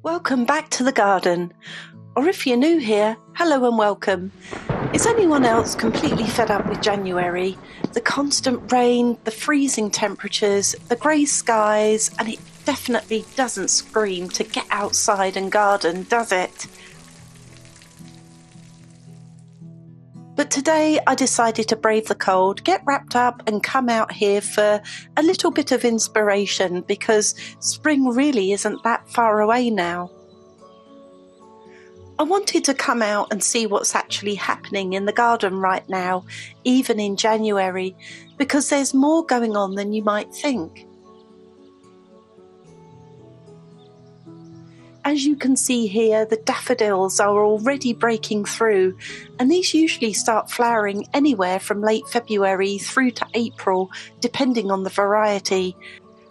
Welcome back to the garden, or if you're new here, hello and welcome. Is anyone else completely fed up with January? The constant rain, the freezing temperatures, the grey skies, and it definitely doesn't scream to get outside and garden, does it? But today I decided to brave the cold, get wrapped up and come out here for a little bit of inspiration because spring really isn't that far away now. I wanted to come out and see what's actually happening in the garden right now, even in January, because there's more going on than you might think. As you can see here, the daffodils are already breaking through, and these usually start flowering anywhere from late February through to April, depending on the variety.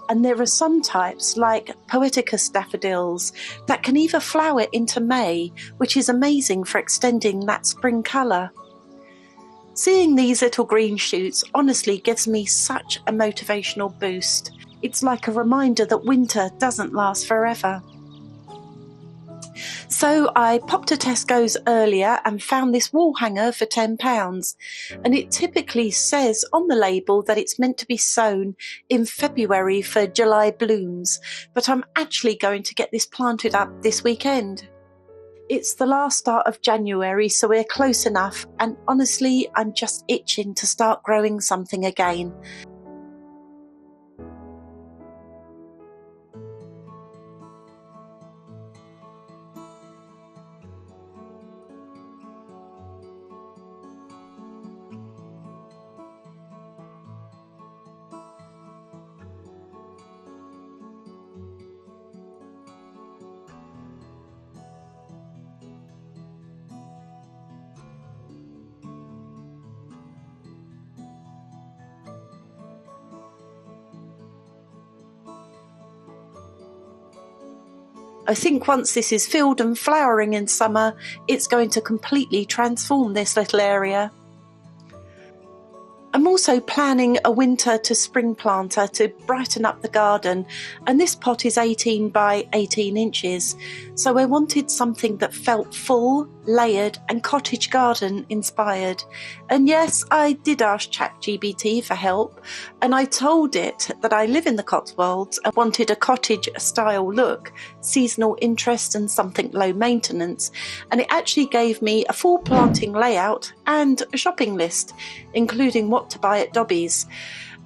And there are some types, like poeticus daffodils, that can even flower into May, which is amazing for extending that spring colour. Seeing these little green shoots honestly gives me such a motivational boost. It's like a reminder that winter doesn't last forever. So I popped to Tesco's earlier and found this wall hanger for £10, and it typically says on the label that it's meant to be sown in February for July blooms, but I'm actually going to get this planted up this weekend. It's the last start of January, so we're close enough, and honestly I'm just itching to start growing something again. I think once this is filled and flowering in summer, it's going to completely transform this little area. I'm also planning a winter to spring planter to brighten up the garden, and this pot is 18 by 18 inches, so I wanted something that felt full, layered and cottage garden inspired. And yes, I did ask ChatGPT for help, and I told it that I live in the Cotswolds and wanted a cottage-style look, seasonal interest and something low maintenance, and it actually gave me a full planting layout and a shopping list, including what to buy at Dobby's.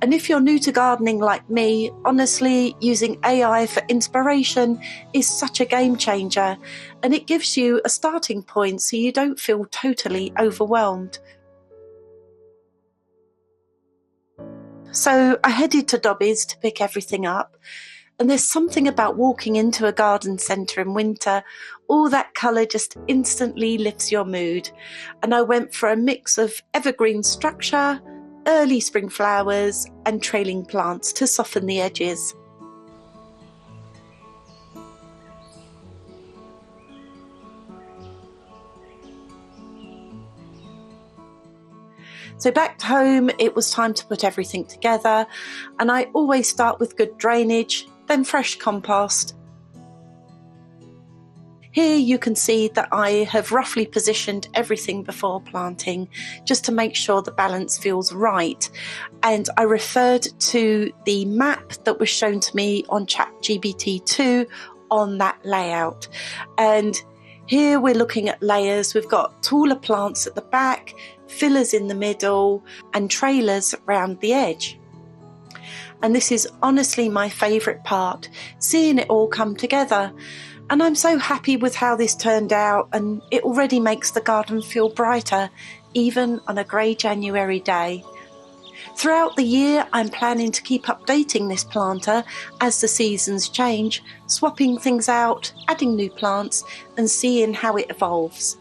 And if you're new to gardening like me, honestly, using AI for inspiration is such a game changer, and it gives you a starting point so you don't feel totally overwhelmed. So I headed to Dobby's to pick everything up, and there's something about walking into a garden centre in winter, all that colour just instantly lifts your mood. And I went for a mix of evergreen structure, early spring flowers and trailing plants to soften the edges. So back home, it was time to put everything together, and I always start with good drainage, then fresh compost. Here you can see that I have roughly positioned everything before planting, just to make sure the balance feels right. And I referred to the map that was shown to me on ChatGPT 2 on that layout. And here we're looking at layers. We've got taller plants at the back, fillers in the middle, and trailers around the edge. And this is honestly my favourite part, seeing it all come together. And I'm so happy with how this turned out, and it already makes the garden feel brighter, even on a grey January day. Throughout the year, I'm planning to keep updating this planter as the seasons change, swapping things out, adding new plants, and seeing how it evolves.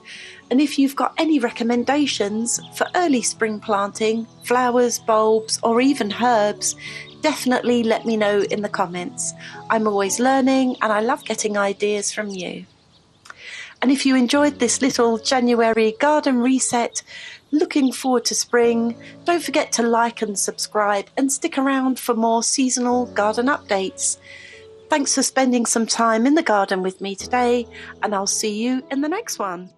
And if you've got any recommendations for early spring planting, flowers, bulbs, or even herbs, definitely let me know in the comments. I'm always learning and I love getting ideas from you. And if you enjoyed this little January garden reset, looking forward to spring, don't forget to like and subscribe and stick around for more seasonal garden updates. Thanks for spending some time in the garden with me today, and I'll see you in the next one.